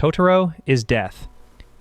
Totoro Is Death.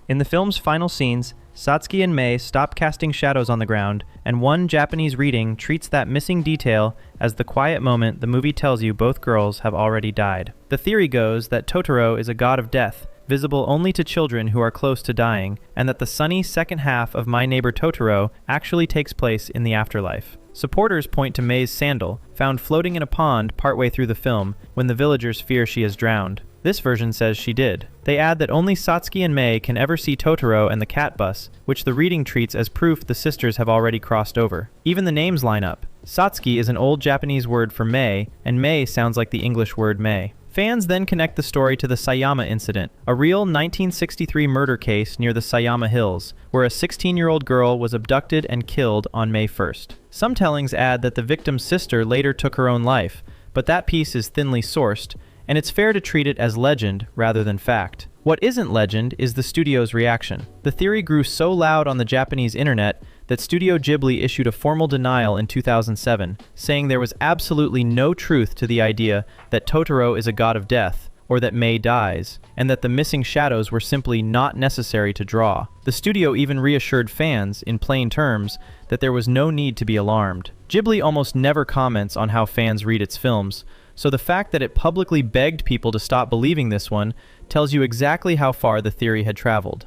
In the film's final scenes, Satsuki and Mei stop casting shadows on the ground, and one Japanese reading treats that missing detail as the quiet moment the movie tells you both girls have already died. The theory goes that Totoro is a god of death, visible only to children who are close to dying, and that the sunny second half of My Neighbor Totoro actually takes place in the afterlife. Supporters point to Mei's sandal, found floating in a pond partway through the film when the villagers fear she is drowned. This version says she did. They add that only Satsuki and Mei can ever see Totoro and the cat bus, which the reading treats as proof the sisters have already crossed over. Even the names line up. Satsuki is an old Japanese word for Mei, and Mei sounds like the English word May. Fans then connect the story to the Sayama incident, a real 1963 murder case near the Sayama Hills, where a 16-year-old girl was abducted and killed on May 1st. Some tellings add that the victim's sister later took her own life, but that piece is thinly sourced, and it's fair to treat it as legend rather than fact. What isn't legend is the studio's reaction. The theory grew so loud on the Japanese internet that Studio Ghibli issued a formal denial in 2007, saying there was absolutely no truth to the idea that Totoro is a god of death, or that Mei dies, and that the missing shadows were simply not necessary to draw. The studio even reassured fans, in plain terms, that there was no need to be alarmed. Ghibli almost never comments on how fans read its films, so the fact that it publicly begged people to stop believing this one tells you exactly how far the theory had traveled.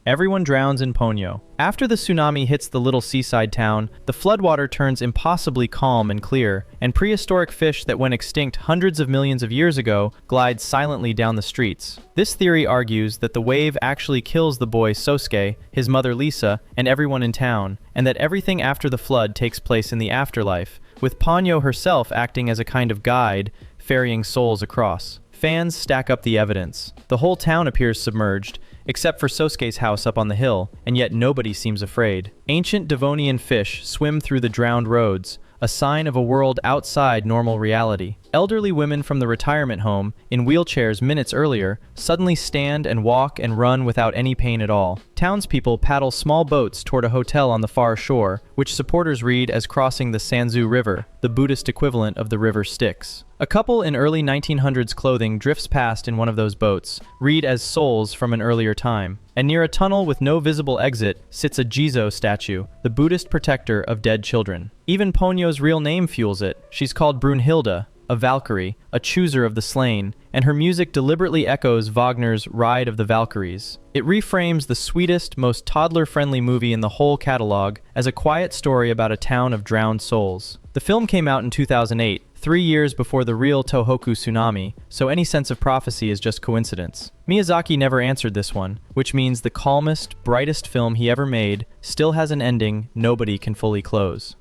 Everyone drowns in Ponyo. After the tsunami hits the little seaside town, the floodwater turns impossibly calm and clear, and prehistoric fish that went extinct hundreds of millions of years ago glide silently down the streets. This theory argues that the wave actually kills the boy Sosuke, his mother Lisa, and everyone in town, and that everything after the flood takes place in the afterlife, with Ponyo herself acting as a kind of guide, ferrying souls across. Fans stack up the evidence. The whole town appears submerged, except for Sosuke's house up on the hill, and yet nobody seems afraid. Ancient Devonian fish swim through the drowned roads, a sign of a world outside normal reality. Elderly women from the retirement home, in wheelchairs minutes earlier, suddenly stand and walk and run without any pain at all. Townspeople paddle small boats toward a hotel on the far shore, which supporters read as crossing the Sanzu River, the Buddhist equivalent of the river Styx. A couple in early 1900s clothing drifts past in one of those boats, read as souls from an earlier time. And near a tunnel with no visible exit sits a Jizo statue, the Buddhist protector of dead children. Even Ponyo's real name fuels it. She's called Brunhilde, a Valkyrie, a chooser of the slain, and her music deliberately echoes Wagner's Ride of the Valkyries. It reframes the sweetest, most toddler-friendly movie in the whole catalog as a quiet story about a town of drowned souls. The film came out in 2008, 3 years before the real Tohoku tsunami, so any sense of prophecy is just coincidence. Miyazaki never answered this one, which means the calmest, brightest film he ever made still has an ending nobody can fully close.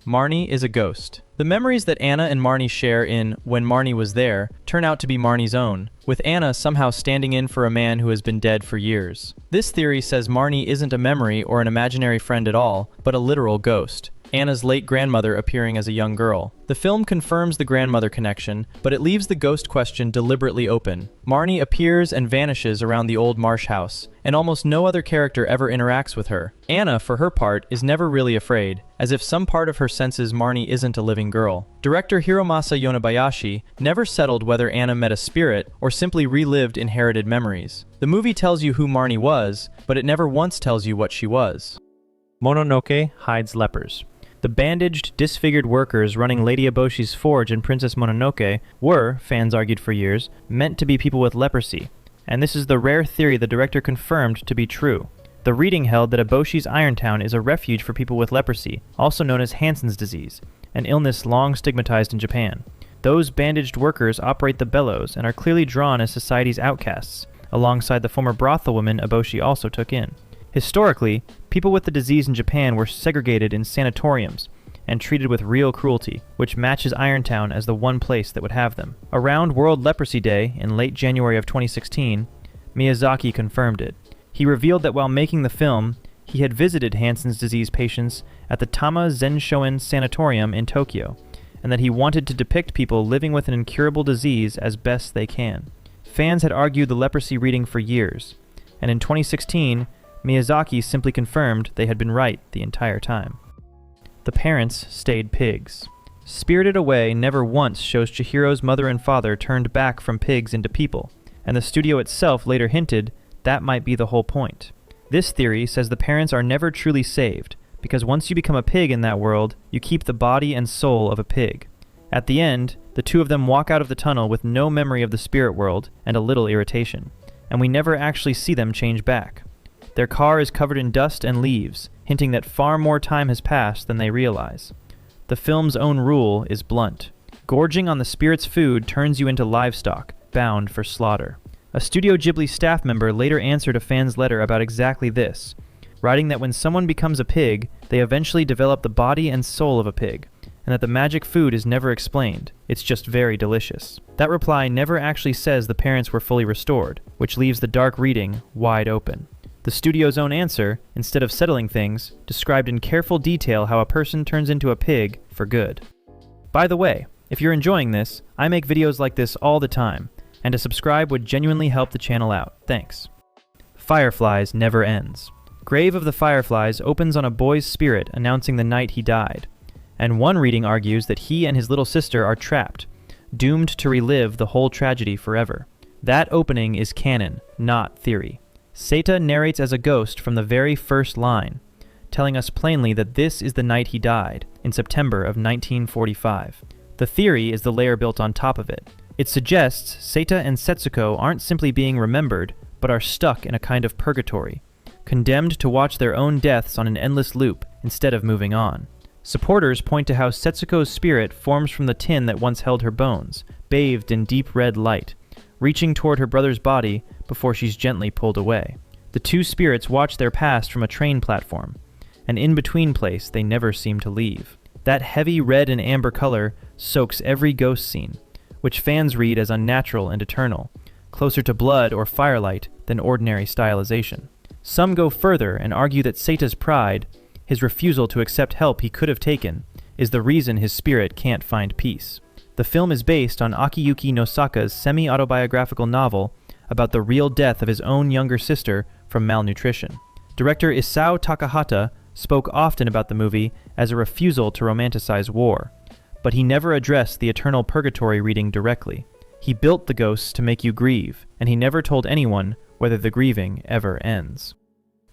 Marnie Is A Ghost. The memories that Anna and Marnie share in When Marnie Was There turn out to be Marnie's own, with Anna somehow standing in for a man who has been dead for years. This theory says Marnie isn't a memory or an imaginary friend at all, but a literal ghost. Anna's late grandmother appearing as a young girl. The film confirms the grandmother connection, but it leaves the ghost question deliberately open. Marnie appears and vanishes around the old marsh house, and almost no other character ever interacts with her. Anna, for her part, is never really afraid, as if some part of her senses Marnie isn't a living girl. Director Hiromasa Yonebayashi never settled whether Anna met a spirit or simply relived inherited memories. The movie tells you who Marnie was, but it never once tells you what she was. Mononoke hides lepers. The bandaged, disfigured workers running Lady Eboshi's forge in Princess Mononoke were, fans argued for years, meant to be people with leprosy, and this is the rare theory the director confirmed to be true. The reading held that Eboshi's Irontown is a refuge for people with leprosy, also known as Hansen's disease, an illness long stigmatized in Japan. Those bandaged workers operate the bellows and are clearly drawn as society's outcasts, alongside the former brothel women Eboshi also took in. Historically, people with the disease in Japan were segregated in sanatoriums and treated with real cruelty, which matches Irontown as the one place that would have them. Around World Leprosy Day in late January of 2016, Miyazaki confirmed it. He revealed that while making the film, he had visited Hansen's disease patients at the Tama Zenshoen Sanatorium in Tokyo, and that he wanted to depict people living with an incurable disease as best they can. Fans had argued the leprosy reading for years, and in 2016, Miyazaki simply confirmed they had been right the entire time. The parents stayed pigs. Spirited Away never once shows Chihiro's mother and father turned back from pigs into people, and the studio itself later hinted that might be the whole point. This theory says the parents are never truly saved, because once you become a pig in that world, you keep the body and soul of a pig. At the end, the two of them walk out of the tunnel with no memory of the spirit world and a little irritation, and we never actually see them change back. Their car is covered in dust and leaves, hinting that far more time has passed than they realize. The film's own rule is blunt. Gorging on the spirit's food turns you into livestock, bound for slaughter. A Studio Ghibli staff member later answered a fan's letter about exactly this, writing that when someone becomes a pig, they eventually develop the body and soul of a pig, and that the magic food is never explained, it's just very delicious. That reply never actually says the parents were fully restored, which leaves the dark reading wide open. The studio's own answer, instead of settling things, described in careful detail how a person turns into a pig for good. By the way, if you're enjoying this, I make videos like this all the time, and to subscribe would genuinely help the channel out. Thanks. Fireflies never ends. Grave of the Fireflies opens on a boy's spirit announcing the night he died, and one reading argues that he and his little sister are trapped, doomed to relive the whole tragedy forever. That opening is canon, not theory. Seta narrates as a ghost from the very first line, telling us plainly that this is the night he died, in September of 1945. The theory is the layer built on top of it. It suggests Seta and Setsuko aren't simply being remembered, but are stuck in a kind of purgatory, condemned to watch their own deaths on an endless loop instead of moving on. Supporters point to how Setsuko's spirit forms from the tin that once held her bones, bathed in deep red light, reaching toward her brother's body before she's gently pulled away. The two spirits watch their past from a train platform, an in-between place they never seem to leave. That heavy red and amber color soaks every ghost scene, which fans read as unnatural and eternal, closer to blood or firelight than ordinary stylization. Some go further and argue that Seta's pride, his refusal to accept help he could have taken, is the reason his spirit can't find peace. The film is based on Akiyuki Nosaka's semi-autobiographical novel about the real death of his own younger sister from malnutrition. Director Isao Takahata spoke often about the movie as a refusal to romanticize war, but he never addressed the eternal purgatory reading directly. He built the ghosts to make you grieve, and he never told anyone whether the grieving ever ends.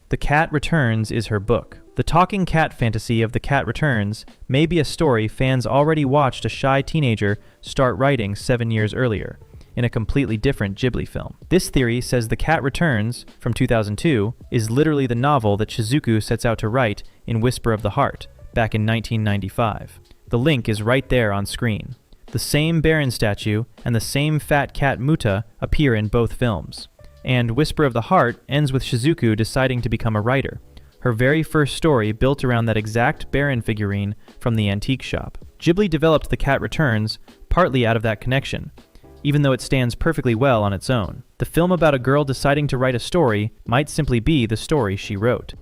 The Cat Returns is her book. The talking cat fantasy of The Cat Returns may be a story fans already watched a shy teenager start writing 7 years earlier, in a completely different Ghibli film. This theory says The Cat Returns, from 2002, is literally the novel that Shizuku sets out to write in Whisper of the Heart, back in 1995. The link is right there on screen. The same Baron statue and the same fat cat Muta appear in both films. And Whisper of the Heart ends with Shizuku deciding to become a writer, her very first story built around that exact Baron figurine from the antique shop. Ghibli developed The Cat Returns partly out of that connection, even though it stands perfectly well on its own. The film about a girl deciding to write a story might simply be the story she wrote.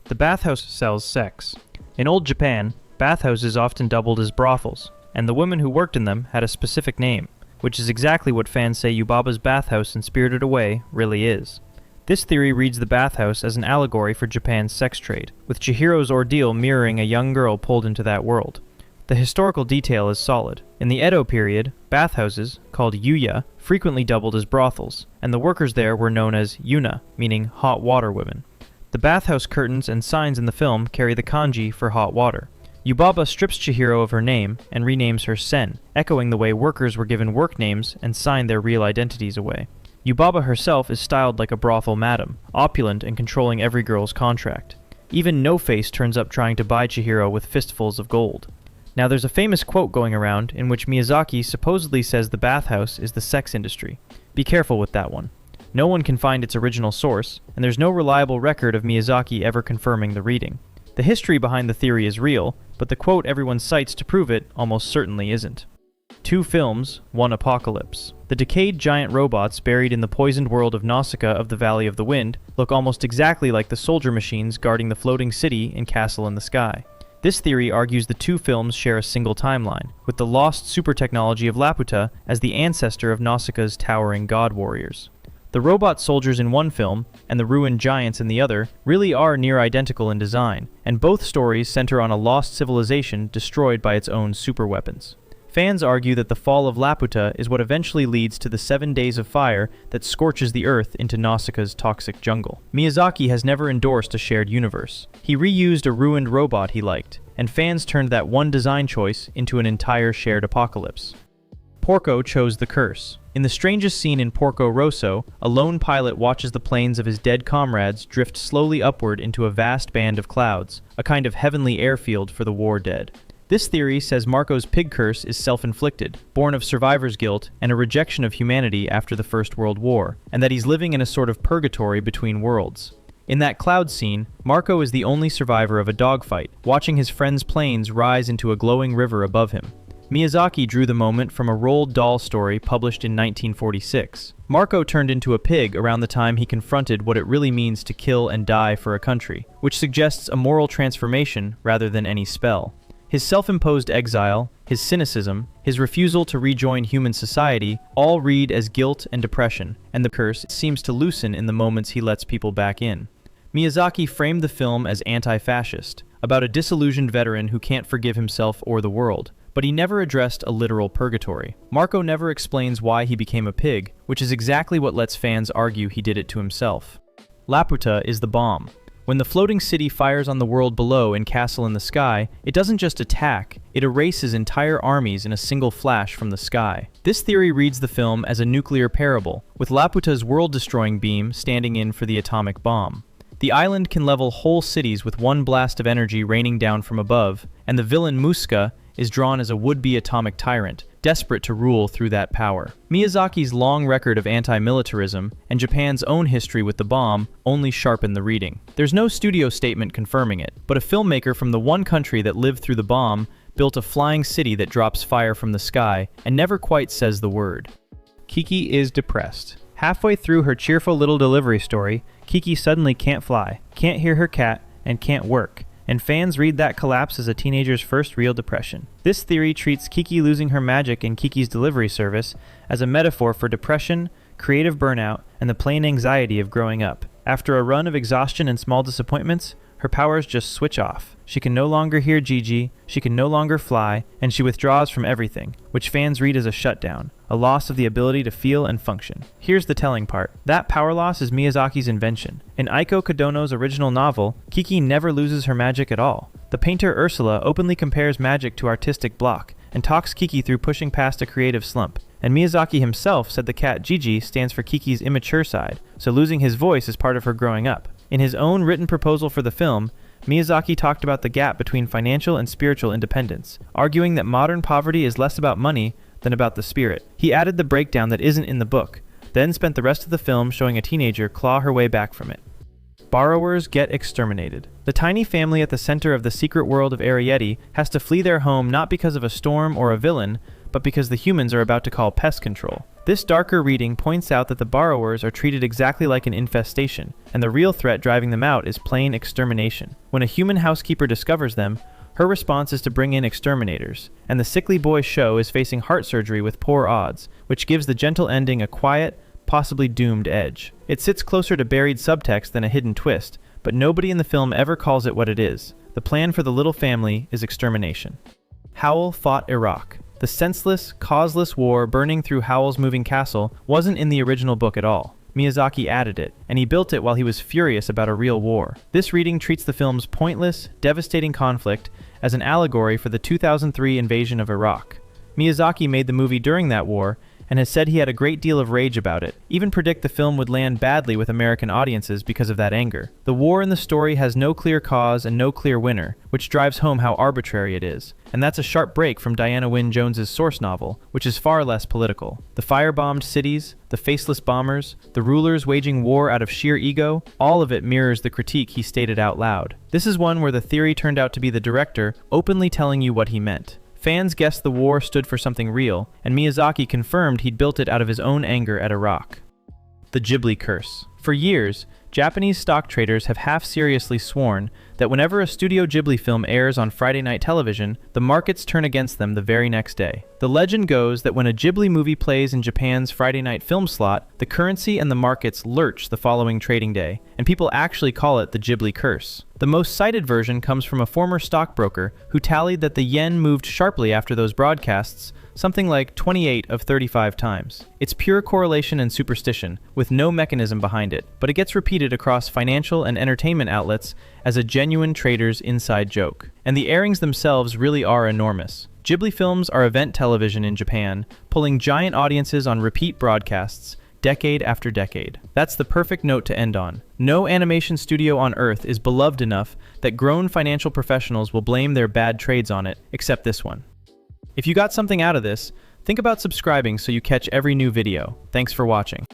The Bathhouse Sells Sex. In old Japan, bathhouses often doubled as brothels, and the women who worked in them had a specific name, which is exactly what fans say Yubaba's bathhouse in Spirited Away really is. This theory reads the bathhouse as an allegory for Japan's sex trade, with Chihiro's ordeal mirroring a young girl pulled into that world. The historical detail is solid. In the Edo period, bathhouses, called yuya, frequently doubled as brothels, and the workers there were known as yuna, meaning hot water women. The bathhouse curtains and signs in the film carry the kanji for hot water. Yubaba strips Chihiro of her name and renames her Sen, echoing the way workers were given work names and signed their real identities away. Yubaba herself is styled like a brothel madam, opulent and controlling every girl's contract. Even No-Face turns up trying to buy Chihiro with fistfuls of gold. Now there's a famous quote going around in which Miyazaki supposedly says the bathhouse is the sex industry. Be careful with that one. No one can find its original source, and there's no reliable record of Miyazaki ever confirming the reading. The history behind the theory is real, but the quote everyone cites to prove it almost certainly isn't. 2 films, 1 apocalypse. The decayed giant robots buried in the poisoned world of Nausicaa of the Valley of the Wind look almost exactly like the soldier machines guarding the floating city in Castle in the Sky. This theory argues the 2 films share a single timeline, with the lost super technology of Laputa as the ancestor of Nausicaa's towering god warriors. The robot soldiers in one film, and the ruined giants in the other, really are near identical in design, and both stories center on a lost civilization destroyed by its own superweapons. Fans argue that the fall of Laputa is what eventually leads to the 7 days of fire that scorches the earth into Nausicaa's toxic jungle. Miyazaki has never endorsed a shared universe. He reused a ruined robot he liked, and fans turned that one design choice into an entire shared apocalypse. Porco chose the curse. In the strangest scene in Porco Rosso, a lone pilot watches the planes of his dead comrades drift slowly upward into a vast band of clouds, a kind of heavenly airfield for the war dead. This theory says Marco's pig curse is self-inflicted, born of survivor's guilt and a rejection of humanity after the First World War, and that he's living in a sort of purgatory between worlds. In that cloud scene, Marco is the only survivor of a dogfight, watching his friend's planes rise into a glowing river above him. Miyazaki drew the moment from a Roald Dahl story published in 1946. Marco turned into a pig around the time he confronted what it really means to kill and die for a country, which suggests a moral transformation rather than any spell. His self-imposed exile, his cynicism, his refusal to rejoin human society all read as guilt and depression, and the curse seems to loosen in the moments he lets people back in. Miyazaki framed the film as anti-fascist, about a disillusioned veteran who can't forgive himself or the world, but he never addressed a literal purgatory. Marco never explains why he became a pig, which is exactly what lets fans argue he did it to himself. Laputa Is The Bomb. When the floating city fires on the world below in Castle in the Sky, it doesn't just attack, it erases entire armies in a single flash from the sky. This theory reads the film as a nuclear parable, with Laputa's world-destroying beam standing in for the atomic bomb. The island can level whole cities with one blast of energy raining down from above, and the villain Muska is drawn as a would-be atomic tyrant, desperate to rule through that power. Miyazaki's long record of anti-militarism and Japan's own history with the bomb only sharpen the reading. There's no studio statement confirming it, but a filmmaker from the one country that lived through the bomb built a flying city that drops fire from the sky and never quite says the word. Kiki Is Depressed. Halfway through her cheerful little delivery story, Kiki suddenly can't fly, can't hear her cat, and can't work. And fans read that collapse as a teenager's first real depression. This theory treats Kiki losing her magic in Kiki's delivery service as a metaphor for depression, creative burnout, and the plain anxiety of growing up. After a run of exhaustion and small disappointments, her powers just switch off. She can no longer hear Gigi, she can no longer fly, and she withdraws from everything, which fans read as a shutdown, a loss of the ability to feel and function. Here's the telling part. That power loss is Miyazaki's invention. In Aiko Kadono's original novel, Kiki never loses her magic at all. The painter Ursula openly compares magic to artistic block, and talks Kiki through pushing past a creative slump. And Miyazaki himself said the cat Gigi stands for Kiki's immature side, so losing his voice is part of her growing up. In his own written proposal for the film, Miyazaki talked about the gap between financial and spiritual independence, arguing that modern poverty is less about money than about the spirit. He added the breakdown that isn't in the book, then spent the rest of the film showing a teenager claw her way back from it. Borrowers Get Exterminated. The tiny family at the center of the secret world of Arrietty has to flee their home not because of a storm or a villain, but because the humans are about to call pest control. This darker reading points out that the borrowers are treated exactly like an infestation, and the real threat driving them out is plain extermination. When a human housekeeper discovers them, her response is to bring in exterminators, and the sickly boy Sho is facing heart surgery with poor odds, which gives the gentle ending a quiet, possibly doomed edge. It sits closer to buried subtext than a hidden twist, but nobody in the film ever calls it what it is. The plan for the little family is extermination. Howl fought Iraq. The senseless, causeless war burning through Howl's moving castle wasn't in the original book at all. Miyazaki added it, and he built it while he was furious about a real war. This reading treats the film's pointless, devastating conflict as an allegory for the 2003 invasion of Iraq. Miyazaki made the movie during that war, and has said he had a great deal of rage about it, even predict the film would land badly with American audiences because of that anger. The war in the story has no clear cause and no clear winner, which drives home how arbitrary it is. And that's a sharp break from Diana Wynne Jones's source novel, which is far less political. The firebombed cities, the faceless bombers, the rulers waging war out of sheer ego, all of it mirrors the critique he stated out loud. This is one where the theory turned out to be the director openly telling you what he meant. Fans guessed the war stood for something real, and Miyazaki confirmed he'd built it out of his own anger at Iraq. The Ghibli Curse. For years, Japanese stock traders have half-seriously sworn that whenever a Studio Ghibli film airs on Friday night television, the markets turn against them the very next day. The legend goes that when a Ghibli movie plays in Japan's Friday night film slot, the currency and the markets lurch the following trading day, and people actually call it the Ghibli Curse. The most cited version comes from a former stockbroker who tallied that the yen moved sharply after those broadcasts, something like 28 of 35 times. It's pure correlation and superstition, with no mechanism behind it, but it gets repeated across financial and entertainment outlets as a genuine trader's inside joke. And the airings themselves really are enormous. Ghibli films are event television in Japan, pulling giant audiences on repeat broadcasts, decade after decade. That's the perfect note to end on. No animation studio on Earth is beloved enough that grown financial professionals will blame their bad trades on it, except this one. If you got something out of this, think about subscribing so you catch every new video. Thanks for watching.